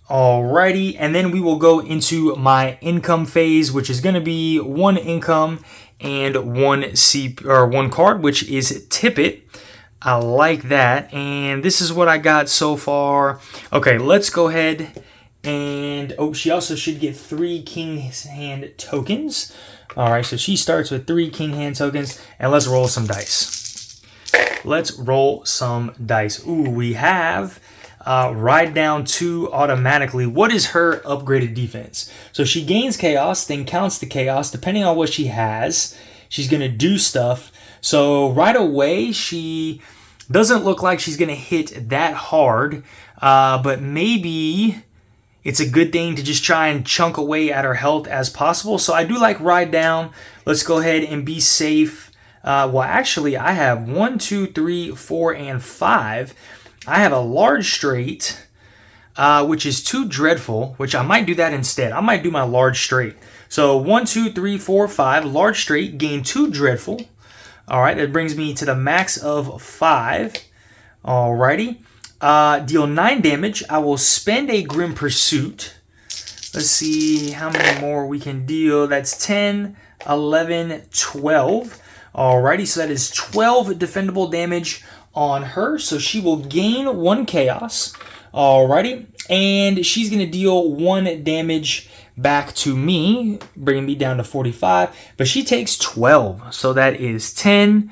Alrighty, and then we will go into my income phase, which is going to be 1 income and 1 card, which is Tippet. I like that, and this is what I got so far. Okay, let's go ahead and... Oh, she also should get 3 King's Hand tokens. Alright, so she starts with 3 King Hand tokens, and let's roll some dice. Let's roll some dice. Ooh, we have... Ride down 2 automatically. What is her upgraded defense? So she gains chaos, then counts the chaos. Depending on what she has, she's going to do stuff. So right away, she doesn't look like she's going to hit that hard. But maybe it's a good thing to just try and chunk away at her health as possible. So I do like Ride Down. Let's go ahead and be safe. Well, actually, I have 1, 2, 3, 4, and 5. I have a large straight, which is 2 dreadful, which I might do that instead. I might do my large straight. So 1, 2, 3, 4, 5, large straight, gain 2 dreadful. All right, that brings me to the max of 5. Alrighty. Deal 9 damage. I will spend a Grim Pursuit. Let's see how many more we can deal. That's 10, 11, 12. Alrighty, so that is 12 defendable damage on her. So she will gain 1 chaos. Alrighty, and she's going to deal 1 damage back to me, bringing me down to 45. But she takes 12. So that is 10,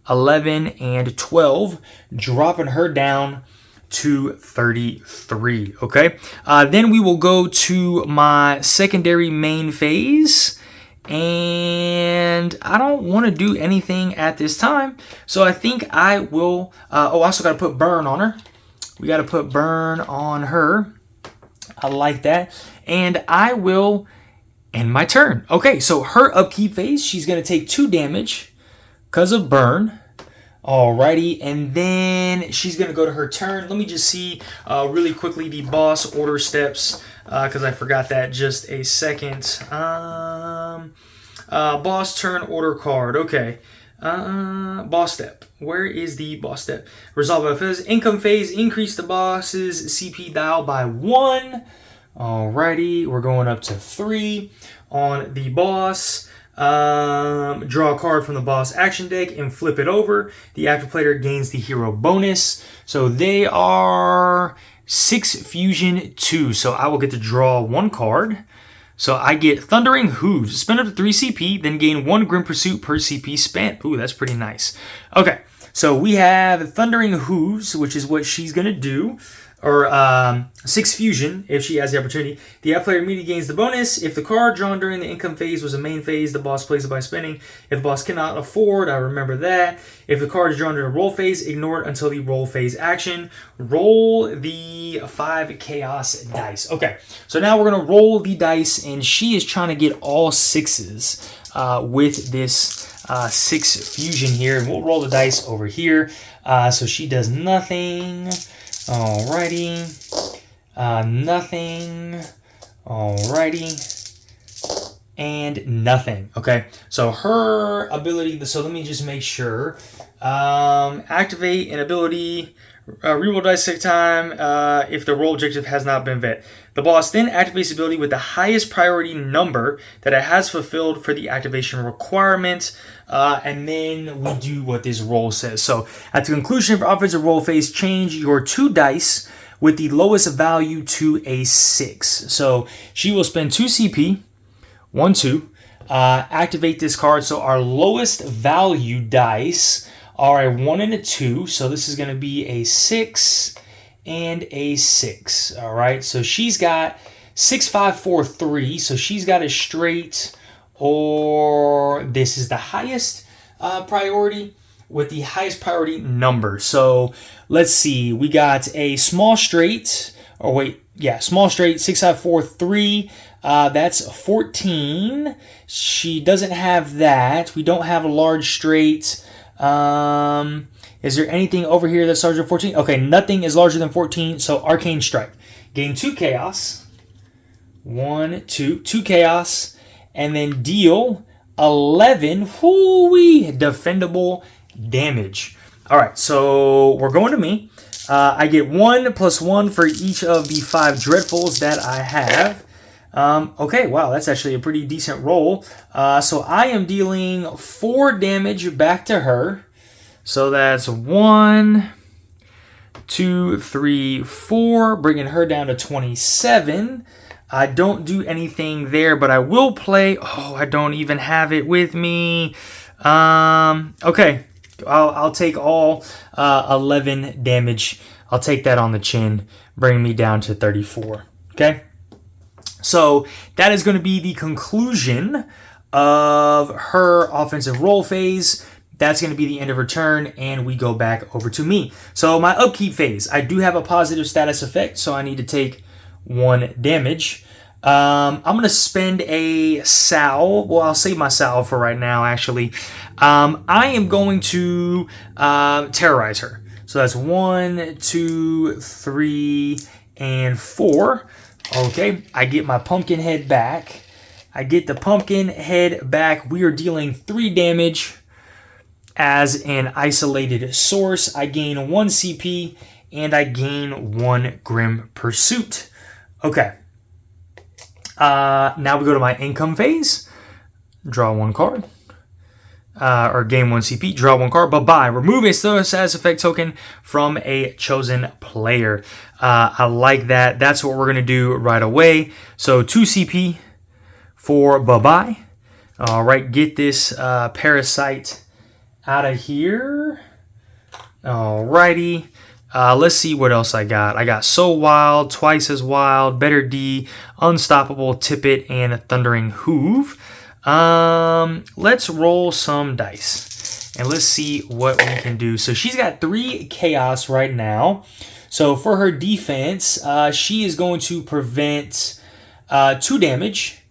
11, and 12, dropping her down to 33. Okay, then we will go to my secondary main phase, and I don't want to do anything at this time, so I think I will I also got to put burn on her. We got to put burn on her. I like that, and I will end my turn. Okay, so her upkeep phase, she's going to take 2 damage because of burn. Alrighty, and then she's going to go to her turn. Let me just see really quickly the boss order steps, because I forgot that just a second. Boss turn order card. Okay. Boss step. Where is the boss step? Resolve phase. Income phase. Increase the boss's CP dial by 1. Alrighty, we're going up to 3 on the boss. Draw a card from the boss action deck and flip it over. The active player gains the hero bonus. So they are 6 fusion 2. So I will get to draw 1 card. So I get Thundering Hooves. Spend up to 3 CP, then gain 1 Grim Pursuit per CP spent. Ooh, that's pretty nice. Okay, so we have Thundering Hooves, which is what she's going to do. Or 6 fusion if she has the opportunity. The app player immediately gains the bonus. If the card drawn during the income phase was a main phase, the boss plays it by spending. If the boss cannot afford, I remember that. If the card is drawn during a roll phase, ignore it until the roll phase action. Roll the 5 chaos dice. Okay, so now we're going to roll the dice, and she is trying to get all 6s with this 6 fusion here. And we'll roll the dice over here. So she does nothing. Alrighty, nothing, alrighty, and nothing. Okay, so her ability, so let me just make sure. Activate an ability, reroll dice 6 time if the roll objective has not been vet. The boss then activates the ability with the highest priority number that it has fulfilled for the activation requirement. And then we do what this roll says. So at the conclusion of offensive roll phase, change your 2 dice with the lowest value to a 6. So she will spend 2 CP, 1, 2, activate this card. So our lowest value dice are a 1 and a 2. So this is going to be a 6 and a 6. All right. So she's got 6, 5, 4, 3. So she's got a straight, or this is the highest priority with the highest priority number. So let's see. We got a small straight, or wait, yeah, small straight, 6, 5, 4, 3. That's 14. She doesn't have that. We don't have a large straight. Is there anything over here that's larger than 14? Okay, nothing is larger than 14. So Arcane Strike. Gain 2 chaos. 1, 2. 2 chaos. And then deal 11 defendable damage. All right, so we're going to me. I get 1 + 1 for each of the 5 dreadfuls that I have. Okay, wow, that's actually a pretty decent roll. So I am dealing 4 damage back to her. So that's 1, 2, 3, 4, bringing her down to 27. I don't do anything there, but I will play. Oh, I don't even have it with me. Okay, I'll take all 11 damage. I'll take that on the chin, bringing me down to 34. Okay, so that is going to be the conclusion of her offensive roll phase. That's going to be the end of her turn, and we go back over to me. So my upkeep phase, I do have a positive status effect, so I need to take 1 damage. I'm going to spend a salve. Well, I'll save my salve for right now, actually. I am going to terrorize her. So that's 1, 2, 3, and 4. Okay, I get my pumpkin head back. I get the pumpkin head back. We are dealing 3 damage. as an isolated source. I gain 1 CP and I gain 1 Grim Pursuit. Okay. Now we go to my income phase. Draw 1 card. Or gain 1 CP, draw 1 card. Bye-bye. Remove a status effect token from a chosen player. I like that. That's what we're going to do right away. So 2 CP for bye-bye. All right, get this parasite out of here. All righty. Let's see what else I got. I got So Wild, Twice as Wild, Better D, Unstoppable, Tippet, and Thundering Hoove. Let's roll some dice and let's see what we can do. So she's got 3 chaos right now. So for her defense, she is going to prevent 2 damage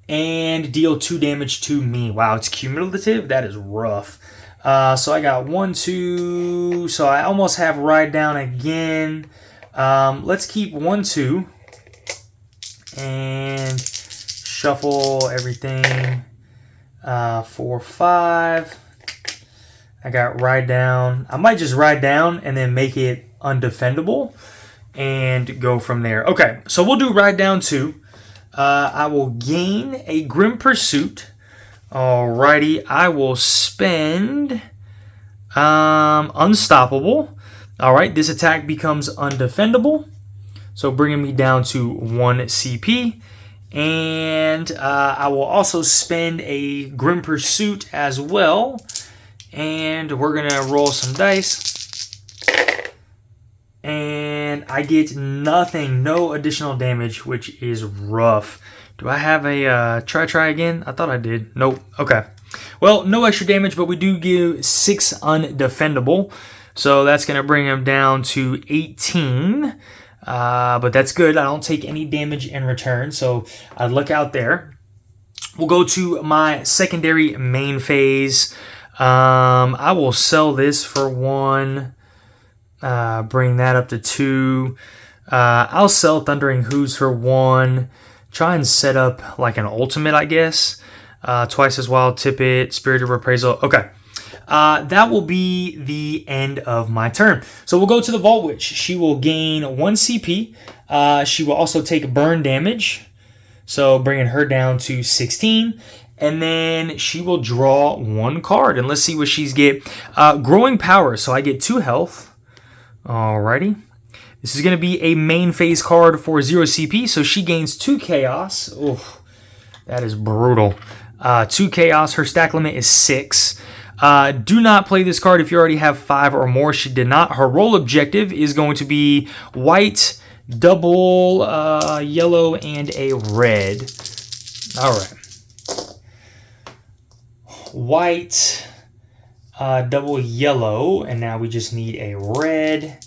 and deal 2 damage to me. Wow, it's cumulative. That is rough. So I got 1, 2. So I almost have Ride Down again. Let's keep 1, 2 and shuffle everything. 4, 5. I got Ride Down. I might just Ride Down and then make it undefendable and go from there. Okay, so we'll do Ride Down 2. I will gain a Grim Pursuit. Alrighty, I will spend Unstoppable. Alright, this attack becomes undefendable. So bringing me down to 1 CP. And I will also spend a Grim Pursuit as well. And we're going to roll some dice. And I get nothing, no additional damage, which is rough. Do I have a try again? I thought I did. Nope. Okay. Well, no extra damage, but we do give 6 undefendable. So that's going to bring him down to 18. But that's good. I don't take any damage in return, so I'd look out there. We'll go to my secondary main phase. I will sell this for 1. Bring that up to 2. I'll sell Thundering Hooves for 1. Try and set up like an ultimate, I guess. Twice as Wild, Tippet, Spirited Reprisal. Okay. That will be the end of my turn. So we'll go to the Vault Witch. She will gain 1 CP. She will also take burn damage. So bringing her down to 16. And then she will draw 1 card. And let's see what she's get. Growing Power. So I get 2 health. Alrighty. This is going to be a main phase card for 0 CP. So she gains 2 chaos. Oof, that is brutal. 2 chaos. Her stack limit is 6. Do not play this card if you already have 5 or more. She did not. Her role objective is going to be white, double, yellow, and a red. All right. White, double yellow, and now we just need a red,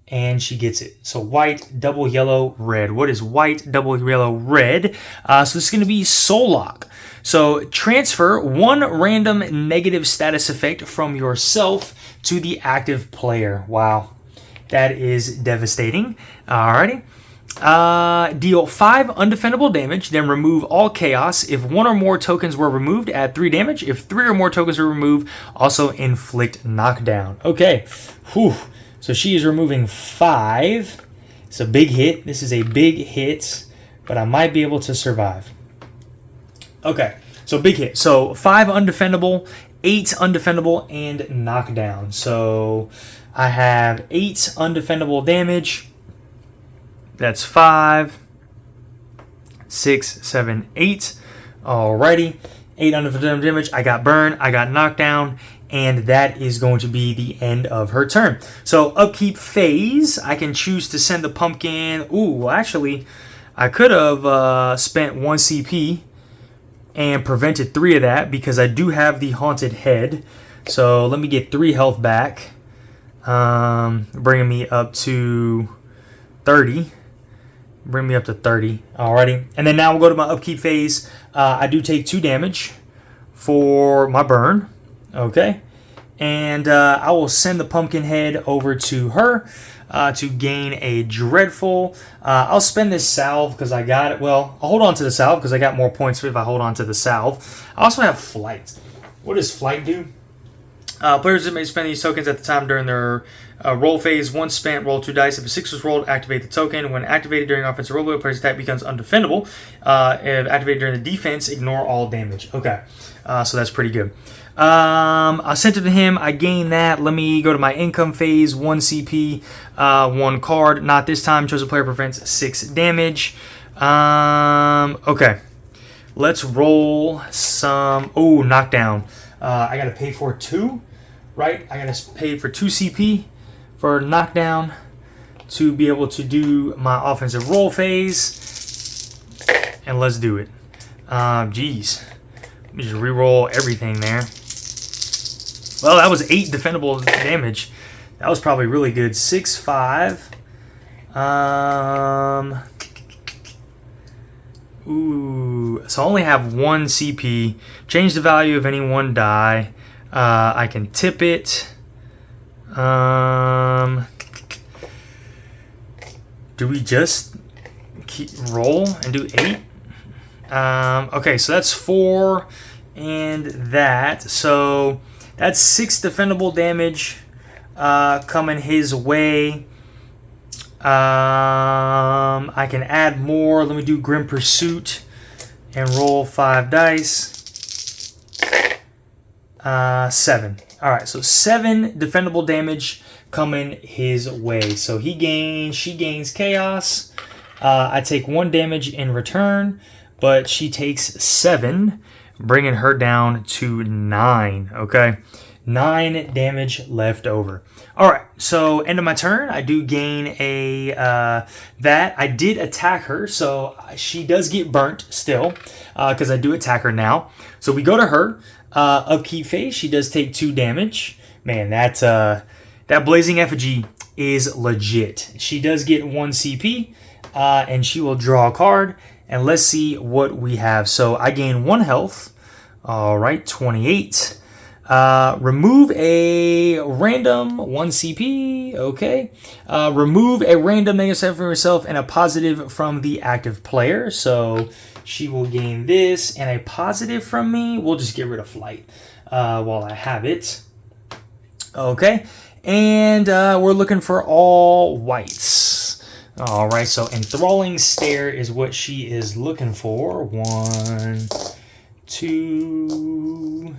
and she gets it. So white, double yellow, red. What is white, double yellow, red? So this is going to be Soul Lock. So transfer 1 random negative status effect from yourself to the active player. Wow, that is devastating. Alrighty. Deal 5 undefendable damage, then remove all chaos. If 1 or more tokens were removed, add 3 damage. If 3 or more tokens were removed, also inflict knockdown. Okay. Whew. So she is removing 5. It's a big hit. This is a big hit, but I might be able to survive. Okay, so big hit. So 5 undefendable, 8 undefendable, and knockdown. So I have 8 undefendable damage. That's 5, 6, 7, 8. Alrighty, 8 undefendable damage. I got burn, I got knockdown, and that is going to be the end of her turn. So upkeep phase, I can choose to send the pumpkin. Ooh, actually, I could have spent 1 CP and prevented 3 of that because I do have the Haunted Head. So let me get 3 health back, bringing me up to 30. Bring me up to 30. Alrighty. And then now we'll go to my upkeep phase. I do take 2 damage for my burn. Okay. And I will send the pumpkin head over to her to gain a dreadful. I'll spend this salve because I got it. Well, I'll hold on to the salve because I got more points if I hold on to the salve. I also have flight. What does flight do? Players may spend these tokens at the time during their roll phase. Once spent, roll 2 dice. If a 6 was rolled, activate the token. When activated during offensive roll, the player's attack becomes undefendable. If activated during the defense, ignore all damage. Okay, so that's pretty good. I sent it to him. I gained that. Let me go to my income phase. 1 CP, 1 card. Not this time. Chosen player prevents 6 damage. Okay. Let's roll some... Oh, knockdown. I got to pay for 2. Right? I got to pay for 2 CP for knockdown to be able to do my offensive roll phase. And let's do it. Geez. Let me just re-roll everything there. Well, that was 8 defendable damage. That was probably really good. 6, 5. Ooh. So I only have 1 CP. Change the value of any 1 die. I can tip it. Do we just roll and do 8? Okay, so that's 4 and that. So that's 6 defendable damage coming his way. I can add more. Let me do Grim Pursuit and roll 5 dice. 7. Alright, so 7 defendable damage coming his way. So she gains Chaos. I take 1 damage in return, but she takes 7, bringing her down to 9. Okay, 9 damage left over. Alright, so end of my turn. I do gain a that. I did attack her, so she does get burnt still, because I do attack her now. So we go to her. Upkeep phase, she does take 2 damage. Man, that Blazing Effigy is legit. She does get 1 CP, and she will draw a card. And let's see what we have. So I gain 1 health. All right, 28. Remove a random 1 CP. Okay. Remove a random -7 from yourself and a positive from the active player. So she will gain this and a positive from me. We'll just get rid of flight while I have it. Okay. And we're looking for all whites. All right. So Enthralling Stare is what she is looking for. 1, 2,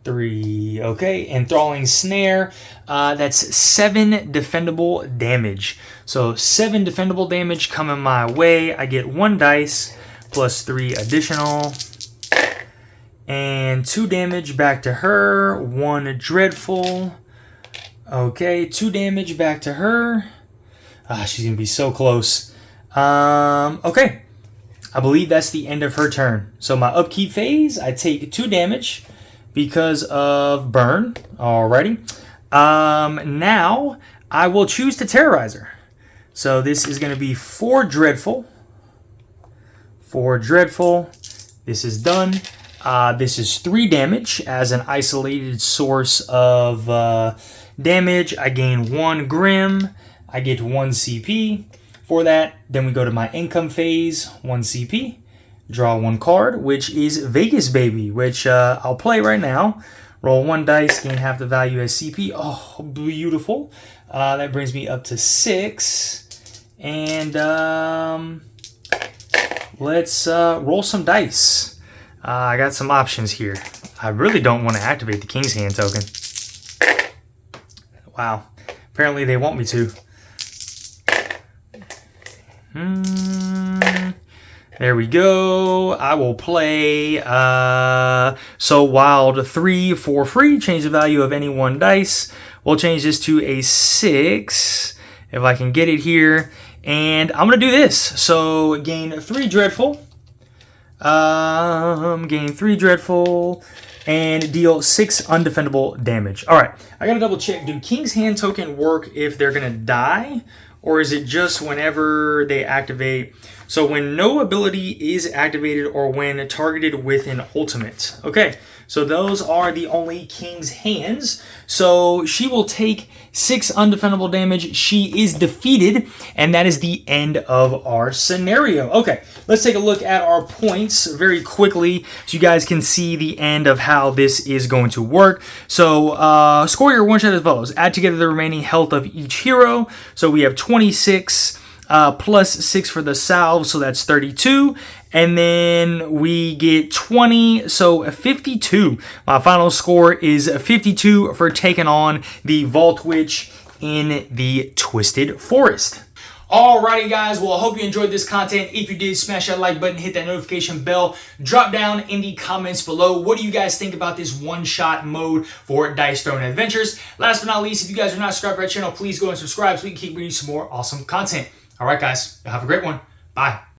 3. Okay, Enthralling Snare. That's 7 defendable damage. So 7 defendable damage coming my way. I get 1 dice plus 3 additional. And 2 damage back to her. 1 dreadful. Okay, 2 damage back to her. She's going to be so close. Okay. I believe that's the end of her turn. So my upkeep phase, I take 2 damage because of burn. Alrighty. Now I will choose to terrorize her. So this is going to be 4 dreadful. 4 dreadful. This is done. This is 3 damage as an isolated source of damage. I gain 1 grim. I get 1 CP for that. Then we go to my income phase. 1 CP. Draw 1 card, which is Vegas Baby, which I'll play right now. Roll 1 dice, gain half the value as CP. Oh, beautiful. That brings me up to 6. And let's roll some dice. I got some options here. I really don't want to activate the King's Hand token. Wow. Apparently they want me to. There we go. I will play So Wild 3 for free. Change the value of any 1 dice. We'll change this to a 6 if I can get it here. And I'm going to do this. So gain 3 dreadful. Gain 3 dreadful. And deal 6 undefendable damage. Alright, I gotta double check. Do King's Hand token work if they're gonna die? Or is it just whenever they activate? So when no ability is activated or when targeted with an ultimate. Okay, So those are the only king's hands. So she will take 6 undefendable damage. She is defeated, and that is the end of our scenario. Okay, let's take a look at our points very quickly so you guys can see the end of how this is going to work. So score your one shot as follows. Add together the remaining health of each hero. So we have 26 plus 6 for the salve, so that's 32. And then we get 20, so 52. My final score is 52 for taking on the Vault Witch in the Twisted Forest. Alrighty guys, well I hope you enjoyed this content. If you did, smash that like button, hit that notification bell, drop down in the comments below. What do you guys think about this one-shot mode for Dice Throne Adventures? Last but not least, if you guys are not subscribed to our channel, please go and subscribe so we can keep bringing you some more awesome content. Alright guys, have a great one. Bye.